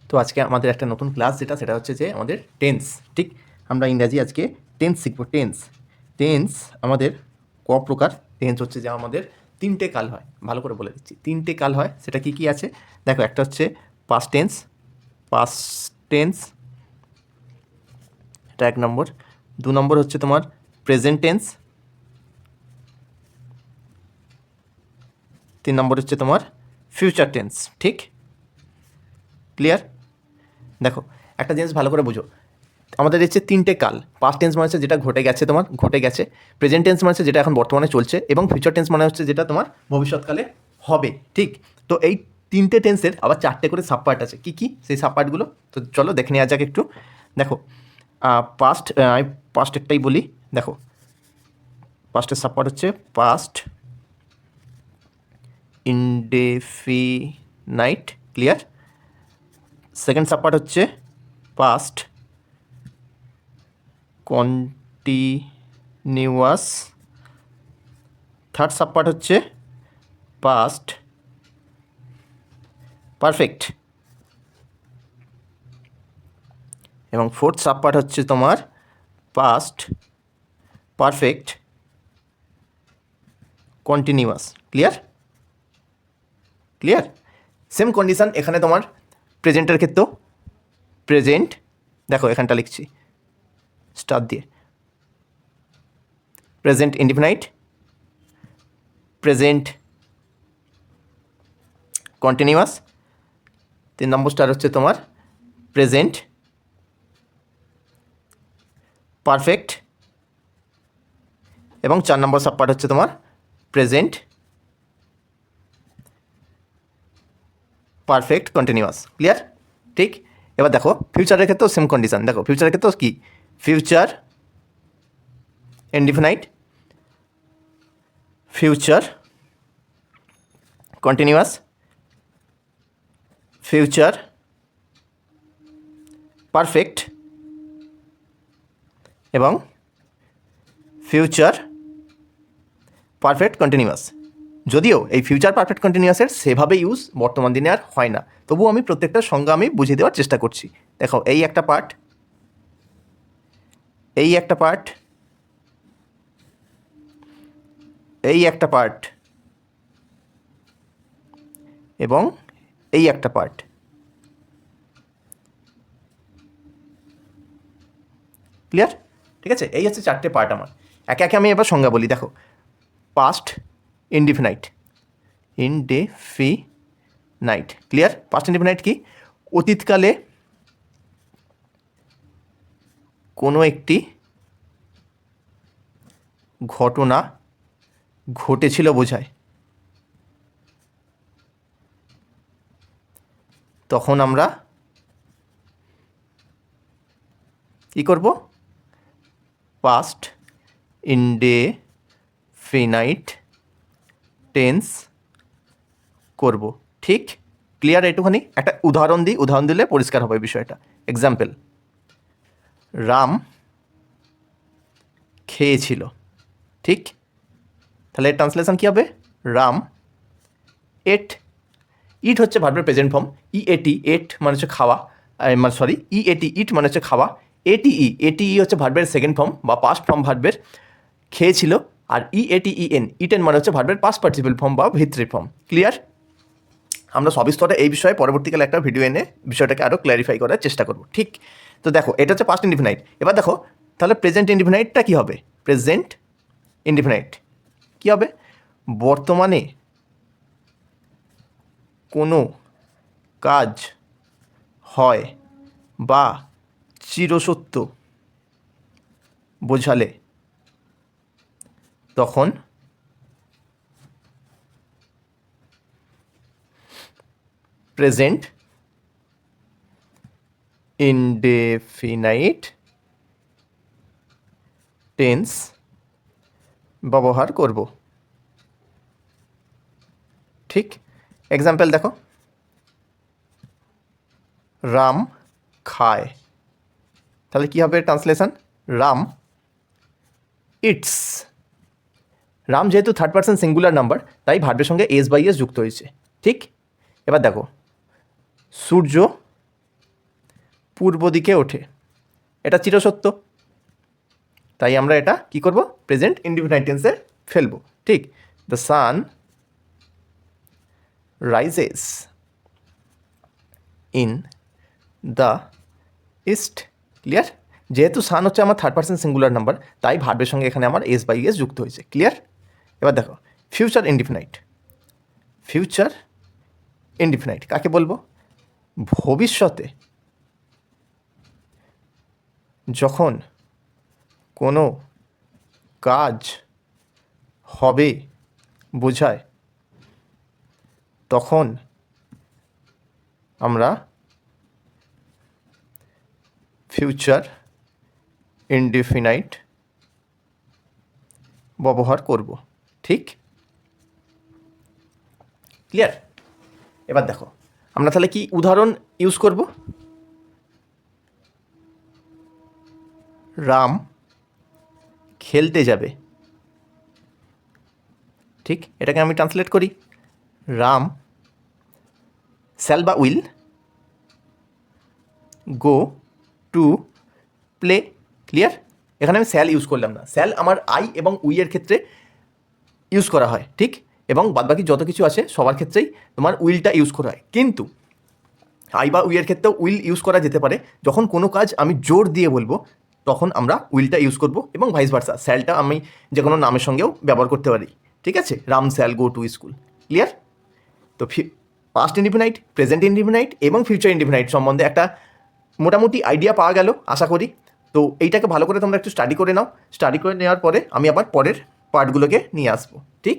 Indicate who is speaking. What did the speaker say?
Speaker 1: তো আজকে আমাদের একটা নতুন ক্লাস সেটা হচ্ছে যে আমাদের টেন্স। ঠিক, আমরা ইংরাজি আজকে টেন্স শিখবো। টেন্স আমাদের ক প্রকার। টেন্স হচ্ছে যে আমাদের তিনটে কাল হয়, ভালো করে বলে দিচ্ছি তিনটে কাল হয়। সেটা কি কি আছে দেখো, একটা হচ্ছে পাস্ট টেন্স, এটা 1 নম্বর। 2 নম্বর হচ্ছে তোমার প্রেজেন্ট টেন্স। 3 নম্বর হচ্ছে তোমার ফিউচার টেন্স। ঠিক, ক্লিয়ার? দেখো একটা জিনিস ভালো করে বুঝো, আমাদের হচ্ছে তিনটে কাল। পাস্ট টেন্স মানে হচ্ছে যেটা ঘটে গেছে। প্রেজেন্ট টেন্স মানে হচ্ছে যেটা এখন বর্তমানে চলছে, এবং ফিউচার টেন্স মানে হচ্ছে যেটা তোমার ভবিষ্যৎকালে হবে। ঠিক, তো এই তিনটে টেন্সের আবার 4টে করে সাবপার্ট আছে। কি কি সেই সাবপার্টগুলো? তো চলো দেখে নেওয়া যাক একটু। দেখো আমি পাস্ট একটাই বলি। দেখো পাস্টের সাবপার্ট হচ্ছে পাস্ট ইনডেফিনাইট। ক্লিয়ার? সেকেন্ড সাবপার্ট হচ্ছে পাস্ট কন্টিনিউয়াস। থার্ড সাবপার্ট হচ্ছে পাস্ট পারফেক্ট, এবং ফোর্থ সাবপার্ট হচ্ছে তোমার past perfect continuous. Clear? Same condition এখানে তোমার প্রেজেন্টের ক্ষেত্রেও। প্রেজেন্ট, দেখো এখানটা লিখছি স্টার দিয়ে, প্রেজেন্ট ইনডিফিনাইট, প্রেজেন্ট কন্টিনিউয়াস। 3 নম্বর স্টার হচ্ছে তোমার প্রেজেন্ট পারফেক্ট, এবং 4 নম্বর সাবপার্ট হচ্ছে তোমার প্রেজেন্ট পারফেক্ট কন্টিনিউয়াস। ক্লিয়ার? ঠিক, এবার দেখো ফিউচারের ক্ষেত্রেও সেম কন্ডিশন। দেখো ফিউচারের ক্ষেত্রেও কি, future indefinite, future continuous, future perfect, এবং ফিউচার পারফেক্ট কন্টিনিউয়াস। যদিও এই ফিউচার পারফেক্ট কন্টিনিউয়াসের সেভাবে ইউজ বর্তমান দিনে আর হয় না, তবুও আমি প্রত্যেকটার সংজ্ঞা আমি বুঝিয়ে দেওয়ার চেষ্টা করছি। দেখো এই একটা পার্ট, এই একটা পার্ট, এই একটা পার্ট, এবং এই একটা পার্ট। ক্লিয়ার? ঠিক আছে, এই হচ্ছে 4টে পার্ট আমার। একে একে আমি এবার সংজ্ঞা বলি। দেখো past indefinite, clear? Past indefinite কি, অতীতকালে কোনো একটি ঘটনা ঘটেছিল বোঝায়। তখন আমরা কী করব, পাস্ট ইনডেফিনাইট টেন্স করব। ঠিক, ক্লিয়ার? একটুখানি একটা উদাহরণ দিই, উদাহরণ দিলে পরিষ্কার হবে বিষয়টা। এক্সাম্পল, রাম খেয়েছিল। ঠিক, তাহলে এর ট্রান্সলেশন কী হবে, রাম এট। ইট হচ্ছে ভার্বের প্রেজেন্ট ফর্ম। এট মানে হচ্ছে খাওয়া, ইট মানে হচ্ছে খাওয়া। এটিই হচ্ছে ভার্বের সেকেন্ড ফর্ম বা পাস্ট ফর্ম ভার্বের খেয়েছিল। আর ইটেন মানে হচ্ছে ভার্বের পাস্ট পার্টিসিপল ফর্ম বা ভিত্রি ফর্ম। ক্লিয়ার? আমরা সবিস্তরে এই বিষয়ে পরবর্তীকালে একটা ভিডিও এনে বিষয়টাকে আরও ক্ল্যারিফাই করার চেষ্টা করব। ঠিক, তো দেখো এটা হচ্ছে পাস্ট ইনডিফিনাইট। এবার দেখো তাহলে প্রেজেন্ট ইনডিফিনাইটটা কী হবে? প্রেজেন্ট ইনডিফিনাইট কী হবে, বর্তমানে কোনো কাজ হয় বা চিরসত্য বোঝালে তখন প্রেজেন্ট ইনডেফিনাইট টেন্স ব্যবহার করব। ঠিক, এক্সাম্পল দেখো, রাম খায়। তাহলে কী হবে ট্রান্সলেশন, রাম ইটস। রাম যেহেতু থার্ড পার্সন সিঙ্গুলার নাম্বার, তাই ভার্বের সঙ্গে এস বাই এস যুক্ত হয়েছে। ঠিক, এবার দেখো, সূর্য পূর্ব দিকে ওঠে, এটা চিরসত্য। তাই আমরা এটা কি করব, প্রেজেন্ট ইনডিফিনাইট টেন্সে ফেলবো। ঠিক, the sun rises in the east. Clear? যেহেতু সান হচ্ছে আমার থার্ড পার্সন সিঙ্গুলার নাম্বার, তাই ভার্বের সঙ্গে এখানে আমার এস বাই এস যুক্ত হয়েছে। ক্লিয়ার? এবার দেখো ফিউচার ইনডিফিনাইট। ফিউচার ইনডিফিনাইট কাকে বলবো? ভবিষ্যতে যখন কোনো কাজ হবে বোঝায়, তখন আমরা ফিউচার ইনডিফিনাইট ব্যবহার করব। ঠিক? ক্লিয়ার? এবার দেখো আমরা তাহলে কি উদাহরণ ইউজ করব? রাম খেলতে যাবে। ঠিক, এটাকে আমি ট্রান্সলেট করি। রাম শ্যাল বা will go to play. Clear? এখানে আমি শ্যাল ইউজ করলাম না, শ্যাল আমার আই এবং উইয়ের ক্ষেত্রে ইউজ করা হয়। ঠিক, এবং বাদবাকি যত কিছু আছে সবার ক্ষেত্রেই তোমার উইলটা ইউজ করা হয়। কিন্তু আই বা উইয়ের ক্ষেত্রেও উইল ইউজ করা যেতে পারে। যখন কোনো কাজ আমি জোর দিয়ে বলবো তখন আমরা উইলটা ইউজ করব, এবং ভাইস ভার্সা স্যালটা আমি যে কোনো নামের সঙ্গেও ব্যবহার করতে পারি। ঠিক আছে? Ram shall go to school. Clear? তো পাস্ট ইনডিফিনাইট, প্রেজেন্ট ইনডিফিনাইট এবং ফিউচার ইনডিফিনাইট সম্বন্ধে একটা মোটামুটি আইডিয়া পাওয়া গেল আশা করি। তো এইটাকে ভালো করে তোমরা একটু স্টাডি করে নাও। স্টাডি করে নেওয়ার পরে আমি আবার পরের পার্টগুলোকে নিয়ে আসবো। ঠিক?